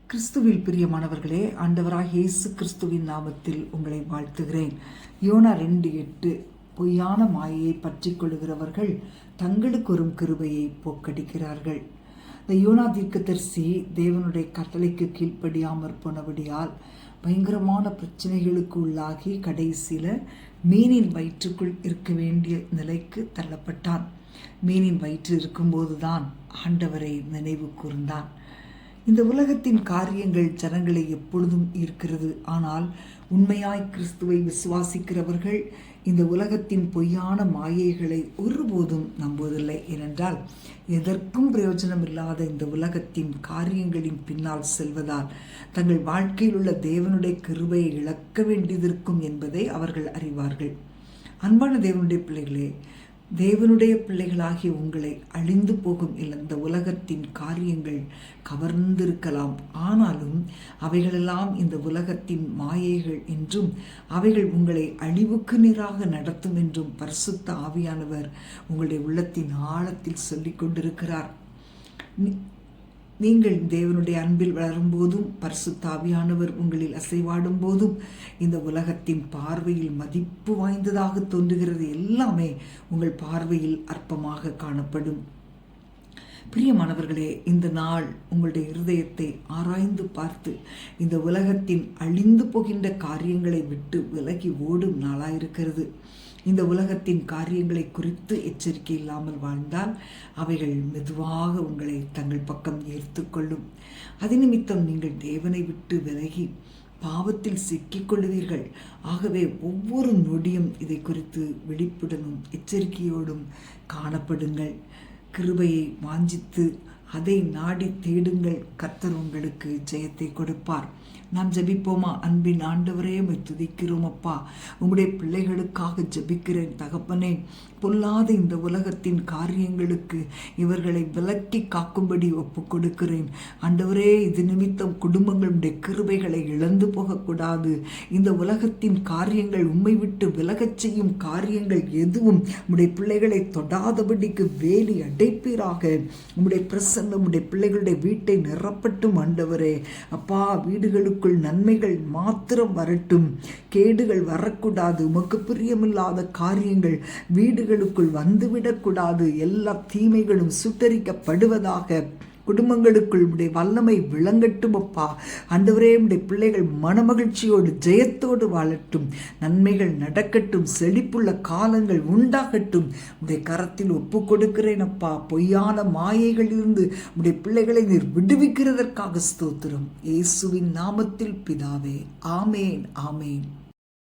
கிறிஸ்துவில் பிரியமானவர்களே, ஆண்டவராகிய இயேசு கிறிஸ்துவின் நாமத்தில் உங்களை வாழ்த்துகிறேன். யோனா 2:8 பொய்யான மாயையை பற்றி கொள்ளுகிறவர்கள் தங்களுக்கு ஒரு கிருபையை போக்கடிக்கிறார்கள். இந்த யோனா தீர்க்கதரிசி தேவனுடைய கட்டளைக்கு கீழ்ப்படியாமற் போனபடியால் பயங்கரமான பிரச்சனைகளுக்கு உள்ளாகி கடைசியில் மீனின் வயிற்றுக்குள் இருக்க வேண்டிய நிலைக்கு தள்ளப்பட்டான். மீனின் வயிற்று இருக்கும்போதுதான் ஆண்டவரை நினைவு கூர்ந்தான். இந்த உலகத்தின் காரியங்கள் ஜனங்களை எப்பொழுதும் இருக்கிறது. ஆனால் உண்மையாய் கிறிஸ்துவை விசுவாசிக்கிறவர்கள் இந்த உலகத்தின் பொய்யான மாயைகளை ஒருபோதும் நம்புவதில்லை. ஏனென்றால் எதற்கும் பிரயோஜனம் இல்லாத இந்த உலகத்தின் காரியங்களின் பின்னால் செல்வதால் தங்கள் வாழ்க்கையில் உள்ள தேவனுடைய கிருபையை இழக்க வேண்டியதிருக்கும் என்பதை அவர்கள் அறிவார்கள். அன்பான தேவனுடைய பிள்ளைகளே, தேவனுடைய பிள்ளைகளாகிய உங்களை அழிந்து போகும் இந்த உலகத்தின் காரியங்கள் கவர்ந்திருக்கலாம். ஆனாலும் அவைகளெல்லாம் இந்த உலகத்தின் மாயைகள் என்றும் அவைகள் உங்களை அழிவுக்கு நேராக நடத்தும் என்றும் பரிசுத்த ஆவியானவர் உங்களுடைய உள்ளத்தின் ஆழத்தில் சொல்லிக் கொண்டிருக்கிறார். நீங்கள் தேவனுடைய அன்பில் வளரும்போதும் பரிசுத்த ஆவியானவர் உங்களில் அசைவாடும் போதும் இந்த உலகத்தின் பார்வையில் மதிப்பு வாய்ந்ததாக தோன்றுகிறது எல்லாமே உங்கள் பார்வையில் அற்பமாக காணப்படும். பிரியமானவர்களே, இந்த நாள் உங்களுடைய இருதயத்தை ஆராய்ந்து பார்த்து இந்த உலகத்தின் அழிந்து போகின்ற காரியங்களை விட்டு விலகி ஓடும் நாளாயிருக்கிறது. இந்த உலகத்தின் காரியங்களை குறித்து எச்சரிக்கை இல்லாமல் வாழ்ந்தால் அவைகள் மெதுவாக உங்களை தங்கள் பக்கம் ஈர்த்து கொள்ளும். அது நிமித்தம் நீங்கள் தேவனை விட்டு விலகி பாவத்தில் சிக்கிக்கொள்ளுவீர்கள். ஆகவே ஒவ்வொரு நொடியும் இதை குறித்து விழிப்புடனும் எச்சரிக்கையோடும் காணப்படுங்கள். கிருபையை வாஞ்சித்து அதை நாடி தேடுங்கள். கர்த்தர் உங்களுக்கு ஜெயத்தை கொடுப்பார். நாம் ஜெபிப்போமா? அன்பின் ஆண்டவரே, உம்மை துதிக்கிறோம் அப்பா. உம்முடைய பிள்ளைகளுக்காக ஜெபிக்கிறேன் தகப்பனே. பொல்லாத இந்த உலகத்தின் காரியங்களுக்கு இவர்களை விலக்கி காக்கும்படி ஒப்பு கொடுக்கிறேன் ஆண்டவரே. இது நிமித்தம் குடும்பங்களுடைய கிருபைகளை இழந்து போகக்கூடாது. இந்த உலகத்தின் காரியங்கள் உம்மை விட்டு விலகச் செய்யும் காரியங்கள் எதுவும் உம்முடைய பிள்ளைகளை தொடாதபடிக்கு வேலி அடைப்பீராக. உம்முடைய பிரசன்னம் உம்முடைய பிள்ளைகளுடைய வீட்டை நிரப்பட்டும் ஆண்டவரே. அப்பா, வீடுகளுக்குள் நன்மைகள் மாத்திரம் வரட்டும், கேடுகள் வரக்கூடாது. உமக்கு பிரியமில்லாத காரியங்கள் வீடுகளுக்குள் வந்துவிடக்கூடாது. எல்லா தீமைகளும் சுட்டரிக்கப்படுவதாக. குடும்பங்களுக்குள் உடைய வல்லமை விளங்கட்டும் அப்பா. ஆண்டவரே, உடைய பிள்ளைகள் மனமகிழ்ச்சியோடு ஜெயத்தோடு வாழட்டும். நன்மைகள் நடக்கட்டும். செழிப்புள்ள காலங்கள் உண்டாகட்டும். உடைய கரத்தில் ஒப்பு கொடுக்கிறேன் அப்பா. பொய்யான மாயைகளிலிருந்து உடைய பிள்ளைகளை நீர் விடுவிக்கிறதற்காக ஸ்தோத்திரம். இயேசுவின் நாமத்தில் பிதாவே, ஆமேன், ஆமேன்.